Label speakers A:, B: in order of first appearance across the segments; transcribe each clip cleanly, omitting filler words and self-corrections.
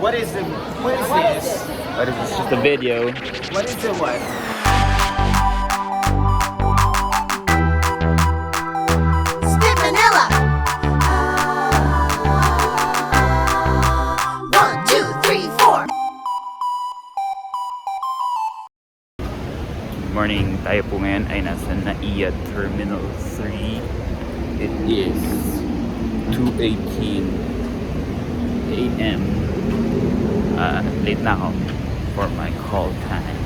A: What is this?
B: What is this?
C: Just a video.
A: What is the what?
D: Spit Manila. 1, 2, 3, 4.
C: Good morning. Tayo po ngayon ay nasa NAIA Terminal 3. It is 2:18 a.m. Late na ako for my call time.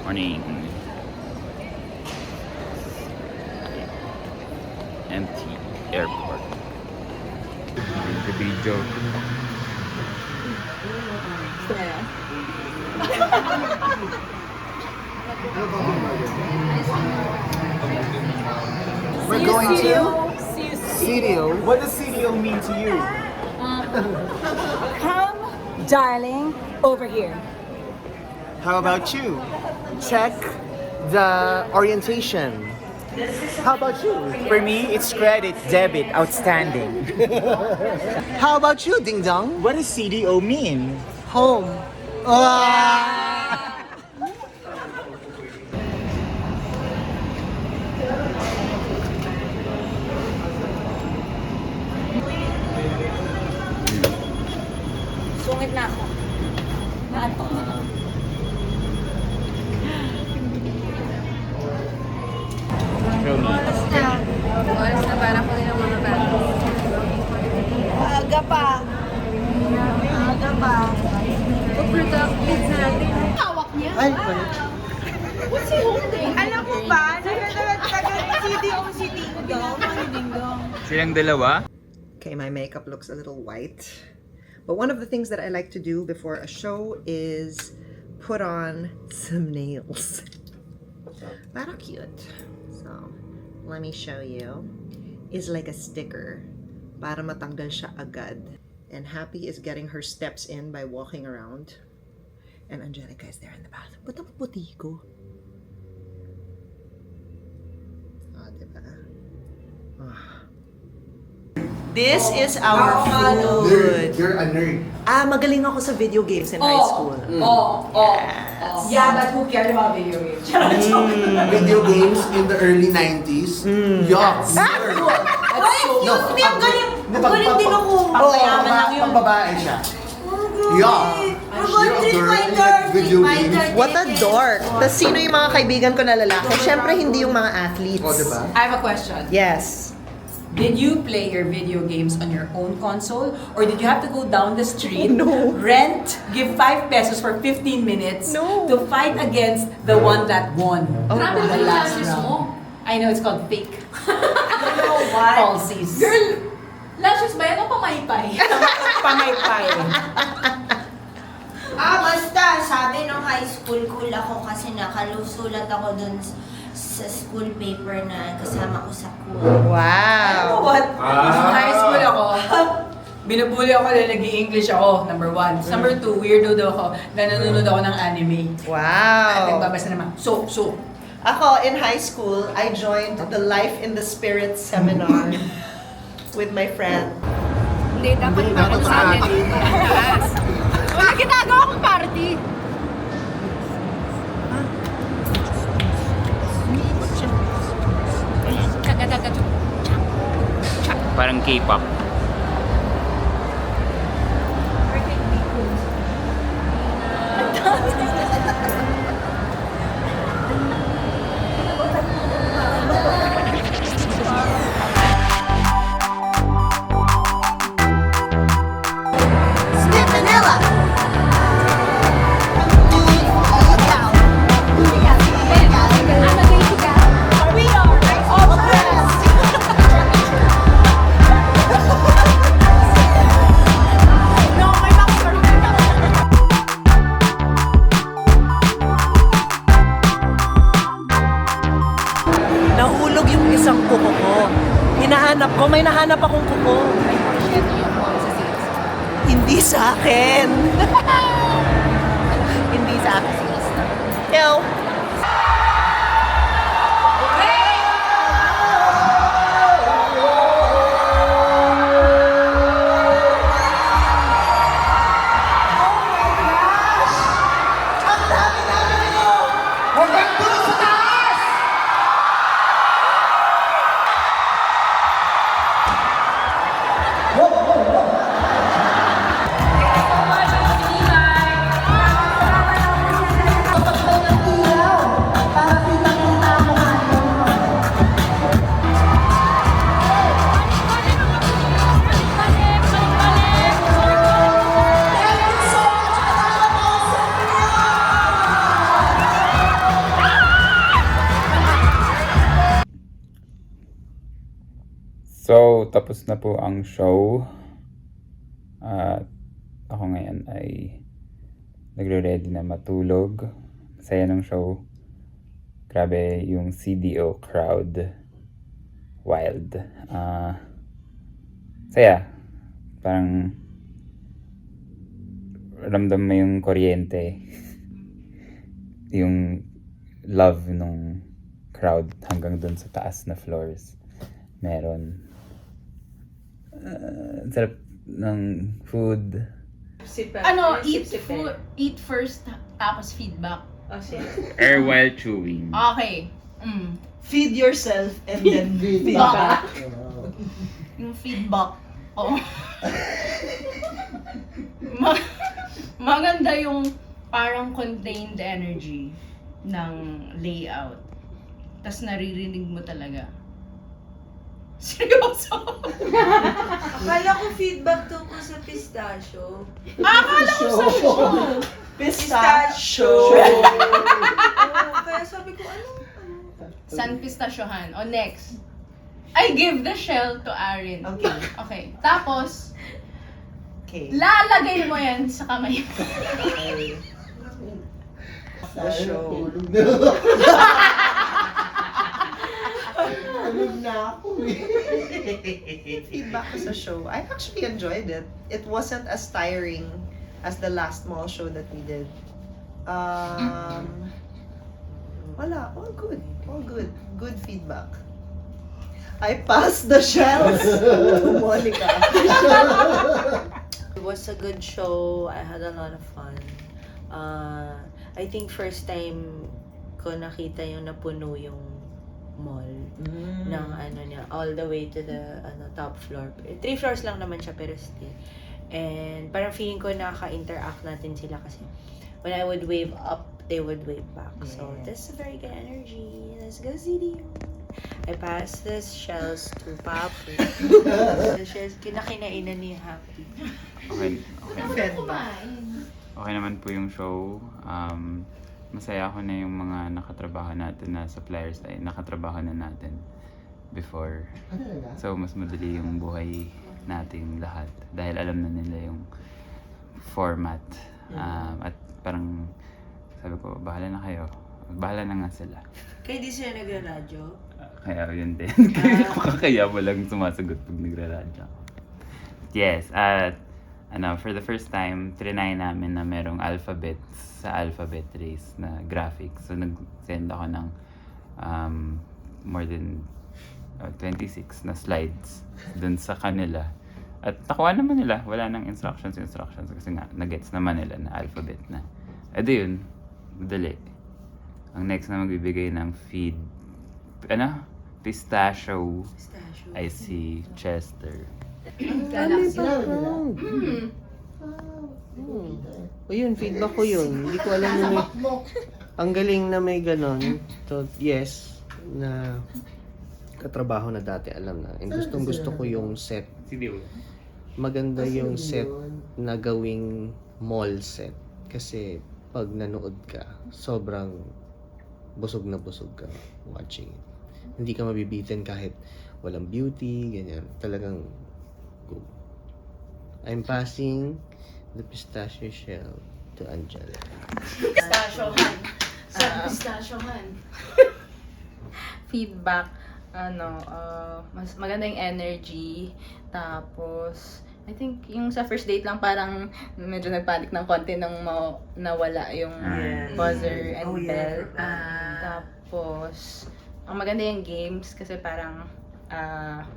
C: Morning. Empty airport. The video.
A: We're going to
B: CDO.
A: What does CDO mean to you?
B: Come, darling, over here.
A: How about you?
E: Check the orientation. How about you?
A: For me, it's credit, debit, outstanding.
E: How about you, Ding Dong?
A: What does CDO mean?
E: Home.
B: Sungit na ako. Naantok na ako.
F: Oras na para ko rin ang mga bata.
B: Aga pa. Aga pa.
F: Productive natin.
E: Ay, wala.
B: Alam mo ba, nag-CDO si Ding Dong. Ano Ding Dong?
C: Silang dalawa?
E: Okay, my makeup looks a little white. But one of the things that I like to do before a show is put on some nails. Very cute. So, let me show you. It's like a sticker para matanggal siya agad. And Happy is getting her steps in by walking around. And Angelica is there in the bathroom. Ba't ang puti ko? Ah, diba? Ah. This is our food.
G: You're a nerd.
E: Magaling ako sa video games in high school.
B: Yeah, but who cares about video games?
G: Video games in the early 90s. Yuck.
B: Excuse me, ang galing. Ang galing din ako.
G: Pagmayaman lang yun. Pagbabae siya. Yuck. Video games.
E: What a dork. Tapos sino yung mga kaibigan ko na lalaki? Siyempre hindi yung mga athletes.
G: O, diba?
F: I have a question.
E: Yes.
F: Did you play your video games on your own console? Or did you have to go down the street,
E: No.
F: rent, give 5 pesos for 15 minutes
E: No.
F: to fight against the one that won?
E: Oh,
F: Grabe
E: wow.
F: the last round. I know, it's called fake.
B: You know what?
F: Falsies.
B: Girl, lashes ba yan o pamaypay?
F: Pamaypay.
D: Basta, sabi nung high school, cool ako kasi nakalusulat ako dun sa school paper na kasama ko sa cool.
E: Wow.
F: What? Nung high school ako, binubuli ako na nag-i-English ako, number 1. Number 2, weirdo daw ako na nanonood ako ng anime. At
E: Wow.
F: nagbabasa naman, so.
E: Ako, in high school, I joined the Life in the Spirit seminar with my friend.
F: Hindi, dapat sa amin. Wala ginagawa akong party.
C: Parang K-pop.
D: Spit Manila.
E: Nahulog yung isang kuko ko. Hinahanap ko, may nahanap akong kuko. Hindi sa akin. Hindi sa akin. Yo.
C: So, tapos na po ang show. At ako ngayon ay nagre-ready na matulog. Saya ng show. Grabe yung CDO crowd. Wild. Saya. Parang ramdam mo yung kuryente. Yung love nung crowd hanggang dun sa taas na floors. Meron. Sarap ng food.
F: Eat first, tapos feedback.
C: Air while chewing.
F: Okay.
B: Feed yourself and then
F: Feedback. Yung feedback. Oh. Maganda yung parang contained energy ng layout. Tapos naririnig mo talaga. Seryoso?
B: Akala ko feedback to ko sa pistachio.
F: Akala ko sa show.
B: Pistachio! Kaya sabi ko, ano?
F: San pistasyohan? O next. I give the shell to Aaron.
B: Okay.
F: Okay. Tapos,
B: Okay.
F: lalagay mo yan sa kamay mo.
E: The show. Feedback sa show. I actually enjoyed it. It wasn't as tiring as the last mall show that we did. Wala. All good. All good. Good feedback. I passed the shells to Monica.
D: It was a good show. I had a lot of fun. I think first time ko nakita yung napuno yung mall ng ano niya, all the way to the top floor. 3 floors lang naman siya pero still. And parang feeling ko nakaka-interact natin sila kasi when I would wave up, they would wave back. So that's a very good energy. Let's go CDO. I passed the shells to Papu. The shells, kinakinainan ni Happy.
C: Okay.
E: Fed back.
C: Okay naman po yung show. Masaya ako na yung mga nakatrabaho natin na suppliers ay nakatrabaho na natin before. So, mas madali yung buhay nating lahat dahil alam na nila yung format. At parang sabi ko, bahala na kayo. Bahala na nga sila.
D: Kaya di sila nagra-radyo?
C: Kaya yun din. Kaya mo lang sumasagot pag nagra-radyo. Yes, at for the first time, trinay namin na merong alphabets sa alphabet race na graphics. So, nag-send ako ng more than 26 na slides dun sa kanila. At nakuha naman nila. Wala nang instructions kasi nga, nagets naman nila na alphabet na. Edo yun, madali. Ang next na magbibigay ng feed, pistachio. I see Chester.
H: O yun, feedback ko yun. Hindi ko alam na may... Ang galing na may ganon. So, yes, na katrabaho na dati, alam na. And gustong gusto ko yung set. Maganda yung set na gawing mall set. Kasi pag nanood ka, sobrang busog na busog ka watching it. Hindi ka mabibitin kahit walang beauty, ganyan. Talagang go. I'm passing the pistachio shell to Angela.
F: Pistasyohan. Sa pistasyohan.
I: Feedback, mas maganda yung energy. Tapos, I think yung sa first date lang parang medyo nagpanic ng konti nang nawala yung buzzer and bell. Tapos, ang maganda yung games kasi parang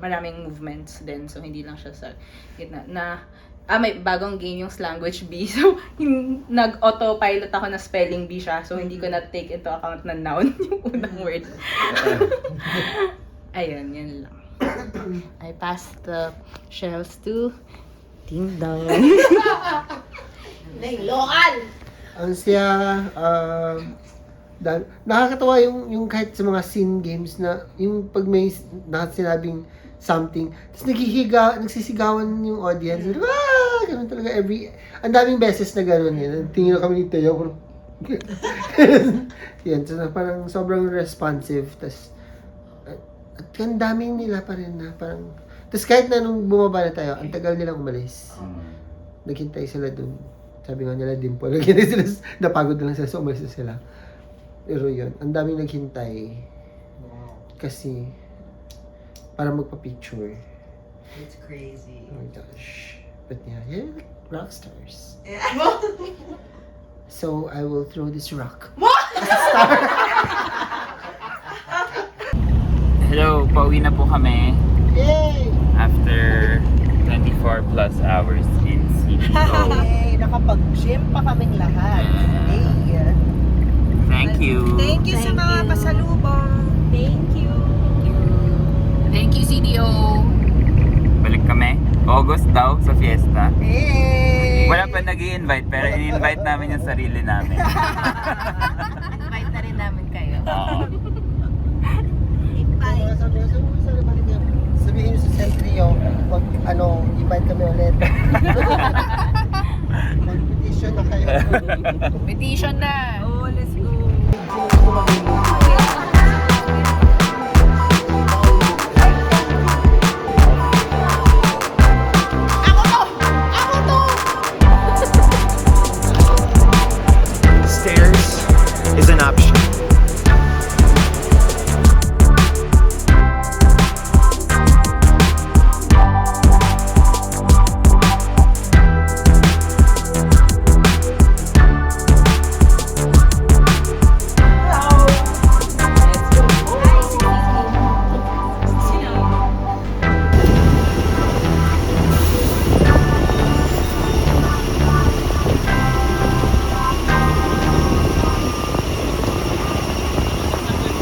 I: maraming movements din. So, hindi lang siya sa gitna. May bagong game yung Slanguage Bee. So, nag-autopilot ako na spelling bee siya. So, hindi ko na-take into account na noun yung unang word. Ayun, yun lang. I passed the shells to Ding Dong.
F: Local!
H: Ang siya, nakakatawa yung kahit sa mga scene games na yung pag may sinabing something, tapos nagsisigawan yung audience. Ganun talaga ang daming beses na ganun yun. Tingin kami ni Teo. Yan, so parang sobrang responsive. Tapos, at ang daming nila pa rin na parang, Tapos kahit na nung bumaba na tayo, ang tagal nilang umalis. Naghintay sila dun. Sabi nga nila, Dimple, naghintay sila, napagod na lang sila, so umalis na sila. Pero yun, ang daming naghintay. Kasi, para magpa-picture.
E: It's crazy.
H: Oh my gosh. But yeah, like rock stars. So, I will throw this rock.
C: Hello, pauwi na po kami
E: Yay!
C: after 24 plus hours in CDO.
E: Yay! Nakapag-gym pa kaming lahat. Yay!
C: Thank you.
B: Thank you sa mga pasalubong.
I: Thank you. Thank you, CDO.
C: Balik kami. August daw sa fiesta.
E: Yay!
C: Wala pa nag-i-invite pero in-invite namin yung sarili namin.
I: Invite na rin namin kayo.
C: Oo.
H: Sabihin nyo sa Centrio, invite kami ulit. Mag-petition na kayo.
I: Petition na.
B: Oh, let's go.
A: Stairs is an option.